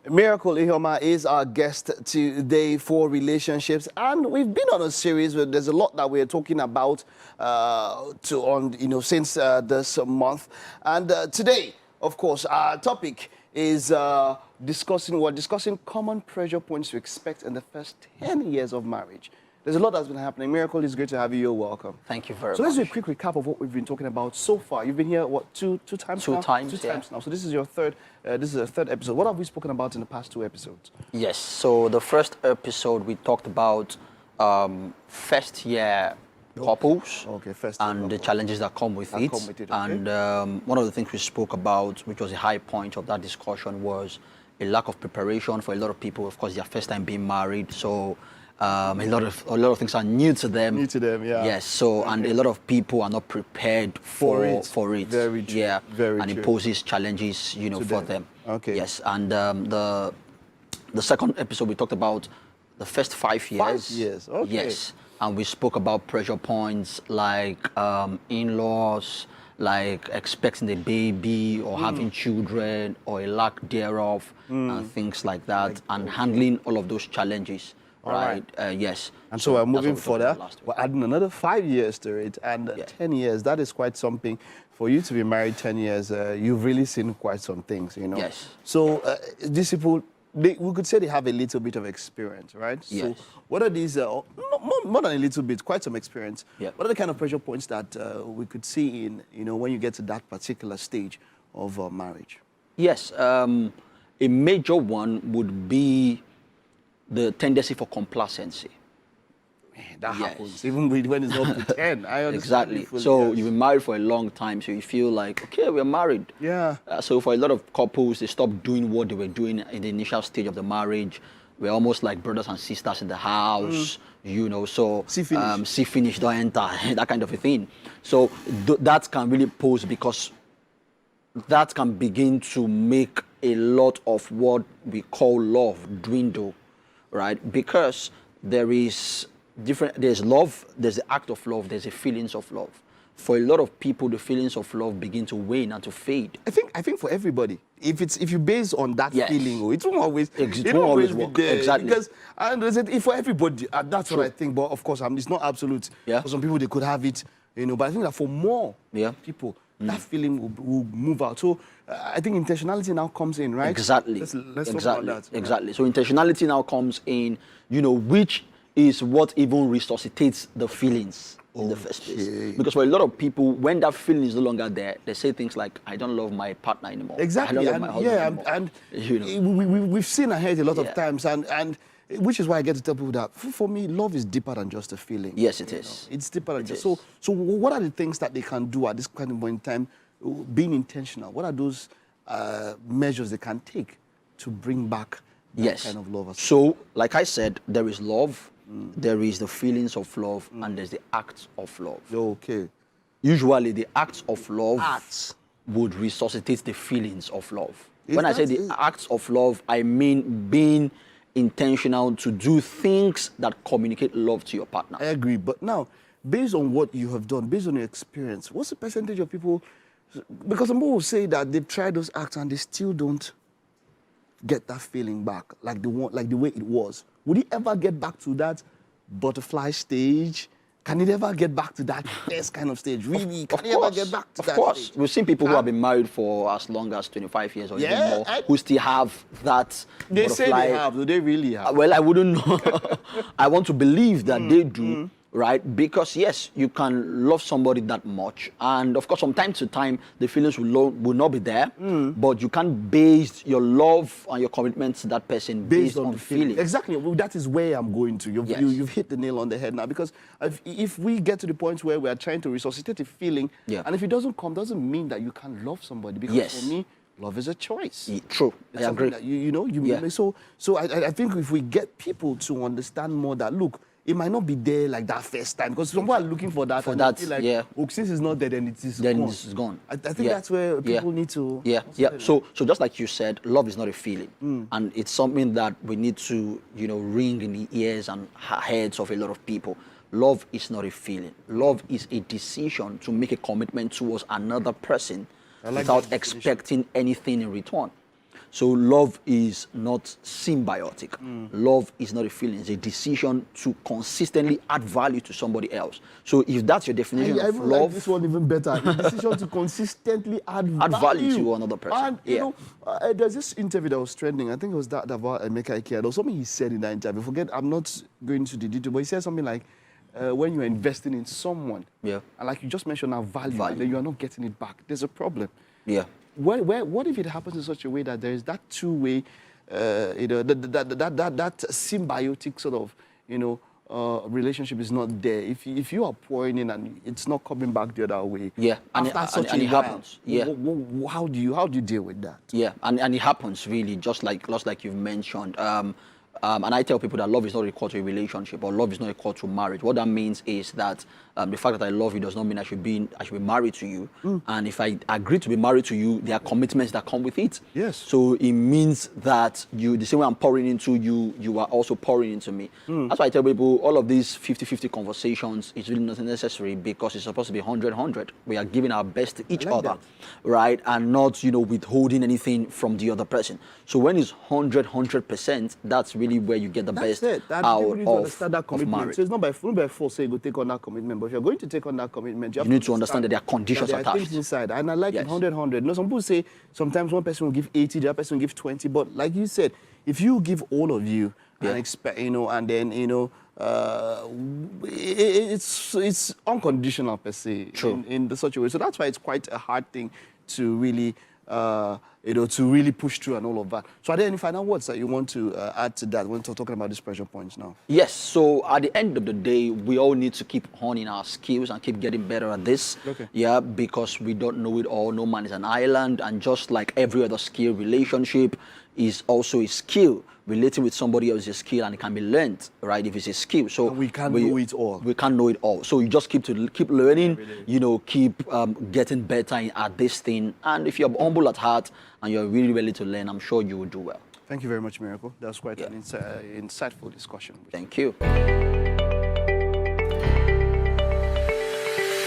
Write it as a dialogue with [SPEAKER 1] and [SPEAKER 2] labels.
[SPEAKER 1] Miracle Ihoma is our guest today for relationships, and we've been on a series where there's a lot that we're talking about since this month. And today, of course, our topic is discussing common pressure points to expect in the first 10 years of marriage. There's a lot that's been happening. Miracle, it's great to have you. You're welcome.
[SPEAKER 2] Thank you very much.
[SPEAKER 1] So let's do a quick recap of what we've been talking about so far. You've been here, what, two times now? Two times now. So this is your third, episode. What have we spoken about in the past 2 episodes?
[SPEAKER 2] Yes, so the first episode we talked about first year couples and the challenges that come with it. Okay. And one of the things we spoke about, which was a high point of that discussion, was a lack of preparation for a lot of people. Of course, their first time being married, so a lot of things are new to them.
[SPEAKER 1] New to them, yeah.
[SPEAKER 2] Yes. So and a lot of people are not prepared for it.
[SPEAKER 1] Very true.
[SPEAKER 2] Yeah.
[SPEAKER 1] Very
[SPEAKER 2] and
[SPEAKER 1] true.
[SPEAKER 2] It poses challenges, for them.
[SPEAKER 1] Okay.
[SPEAKER 2] Yes. And the second episode we talked about the first 5 years.
[SPEAKER 1] 5 years. Okay.
[SPEAKER 2] Yes. And we spoke about pressure points like in-laws, like expecting a baby or having children or a lack thereof, and things like that, and handling all of those challenges. Right. Yes.
[SPEAKER 1] And so we're moving further. We're adding another 5 years to it, and 10 years. That is quite something. For you to be married 10 years, you've really seen quite some things,
[SPEAKER 2] Yes.
[SPEAKER 1] So these people, we could say they have a little bit of experience, right?
[SPEAKER 2] Yes.
[SPEAKER 1] So what are these? More than a little bit, quite some experience.
[SPEAKER 2] Yeah.
[SPEAKER 1] What are the kind of pressure points that we could see in, when you get to that particular stage of marriage? Yes.
[SPEAKER 2] A major one would be the tendency for complacency.
[SPEAKER 1] Man, that happens even when it's not to 10. I understand.
[SPEAKER 2] Exactly. So you've been married for a long time, so you feel like, okay, we're married.
[SPEAKER 1] Yeah.
[SPEAKER 2] So for a lot of couples, they stop doing what they were doing in the initial stage of the marriage. We're almost like brothers and sisters in the house, so see finish, don't enter, that kind of a thing. So that can really pose, because that can begin to make a lot of what we call love dwindle. Right, because there's love, there's the act of love, there's the feelings of love. For a lot of people, the feelings of love begin to wane and to fade.
[SPEAKER 1] I think for everybody, if you base on that feeling, it won't always
[SPEAKER 2] work.
[SPEAKER 1] Be there.
[SPEAKER 2] Exactly.
[SPEAKER 1] Because for everybody, that's what I think. But of course, it's not absolute.
[SPEAKER 2] Yeah.
[SPEAKER 1] For some people, they could have it, but I think that for more people, that feeling will move out. So I think intentionality now comes in, right?
[SPEAKER 2] Exactly.
[SPEAKER 1] Let's talk about that.
[SPEAKER 2] Exactly. So intentionality now comes in, which is what even resuscitates the feelings in the first place. Because for a lot of people, when that feeling is no longer there, they say things like, I don't love my partner anymore.
[SPEAKER 1] Exactly.
[SPEAKER 2] I don't love my husband anymore.
[SPEAKER 1] And we've seen ahead a lot of times, and which is why I get to tell people that for me, love is deeper than just a feeling.
[SPEAKER 2] Yes, it is.
[SPEAKER 1] It's deeper than just. So what are the things that they can do at this kind of point in time, being intentional? What are those measures they can take to bring back that kind of love?
[SPEAKER 2] So, like I said, there is love, there is the feelings of love, and there's the acts of love.
[SPEAKER 1] Okay.
[SPEAKER 2] Usually, the acts of love would resuscitate the feelings of love. When I say the acts of love, I mean being intentional to do things that communicate love to your partner.
[SPEAKER 1] I agree. But now, based on what you have done, based on your experience, what's the percentage of people? Because some people will say that they've tried those acts and they still don't get that feeling back, like the way it was. Would he ever get back to that butterfly stage? Can he ever get back to that first kind of stage? Really? Can he ever get back to that
[SPEAKER 2] Of course.
[SPEAKER 1] stage?
[SPEAKER 2] We've seen people who have been married for as long as 25 years or even more, who still have that
[SPEAKER 1] They
[SPEAKER 2] butterfly.
[SPEAKER 1] say they have. Do they really have?
[SPEAKER 2] Well, I wouldn't know. I want to believe that they do. Right? Because yes, you can love somebody that much, and of course, from time to time, the feelings will not be there. But you can't base your love and your commitment to that person based on feelings.
[SPEAKER 1] Exactly. Well, that is where I'm going to. You've hit the nail on the head now. Because if we get to the point where we are trying to resuscitate a feeling, and if it doesn't come, doesn't mean that you can't love somebody. Because for me, love is a choice.
[SPEAKER 2] True. I agree.
[SPEAKER 1] That So I think if we get people to understand more that, look, it might not be there like that first time, because some people are looking for that. Feel like, since it's not there, then it is gone.
[SPEAKER 2] It's gone.
[SPEAKER 1] I think that's where people need to.
[SPEAKER 2] So just like you said, love is not a feeling, and it's something that we need to, ring in the ears and heads of a lot of people. Love is not a feeling. Love is a decision to make a commitment towards another person without expecting anything in return. So love is not symbiotic. Love is not a feeling. It's a decision to consistently add value to somebody else. So if that's your definition
[SPEAKER 1] I
[SPEAKER 2] of
[SPEAKER 1] even
[SPEAKER 2] love,
[SPEAKER 1] like this one even better. The decision to consistently add
[SPEAKER 2] value to another person.
[SPEAKER 1] And, you know, there's this interview that was trending. I think it was that about Wakeupnigeria. There was something he said in that interview. Forget, I'm not going into the detail, but he said something like, when you're investing in someone, and like you just mentioned now, value, and then you are not getting it back, there's a problem.
[SPEAKER 2] Yeah.
[SPEAKER 1] What if it happens in such a way that there is that two-way, you know, that symbiotic sort of, you know, relationship is not there. If you are pouring in and it's not coming back the other way,
[SPEAKER 2] and it happens.
[SPEAKER 1] How do you deal with that?
[SPEAKER 2] Yeah, and it happens really, just like you've mentioned. And I tell people that love is not equal to a relationship, or love is not equal to marriage. What that means is that the fact that I love you does not mean I should be married to you. And if I agree to be married to you, there are commitments that come with it.
[SPEAKER 1] Yes.
[SPEAKER 2] So it means that the same way I'm pouring into you, you are also pouring into me. That's why I tell people all of these 50-50 conversations is really not necessary, because it's supposed to be 100-100. We are giving our best to each other, right? And not, you know, withholding anything from the other person. So when it's 100%, that's really where you get the best out of marriage.
[SPEAKER 1] So it's not by force say you go take on that commitment, but if you're going to take on that commitment, you
[SPEAKER 2] need to understand that there are conditions
[SPEAKER 1] attached. There are things inside, and I like it 100-100. You know, some people say sometimes one person will give 80, the other person will give 20, but like you said, if you give all of you and expect, you know, and then, you know, it's unconditional per se.
[SPEAKER 2] True.
[SPEAKER 1] In such a way. So that's why it's quite a hard thing to really you know, to really push through and all of that. So are there any final words that you want to add to that when we're talking about these pressure points now?
[SPEAKER 2] Yes. So at the end of the day, we all need to keep honing our skills and keep getting better at this.
[SPEAKER 1] Okay.
[SPEAKER 2] Yeah, because we don't know it all. No man is an island. And just like every other skill, relationship is also a skill. Relating with somebody else is a skill, and it can be learned, right? If it's a skill, so
[SPEAKER 1] and we can't know it all.
[SPEAKER 2] We can't know it all. So you just keep learning. You know, keep getting better at this thing. And if you're humble at heart and you're really ready to learn, I'm sure you will do well.
[SPEAKER 1] Thank you very much, Miracle. That was quite an insightful discussion.
[SPEAKER 2] Thank you.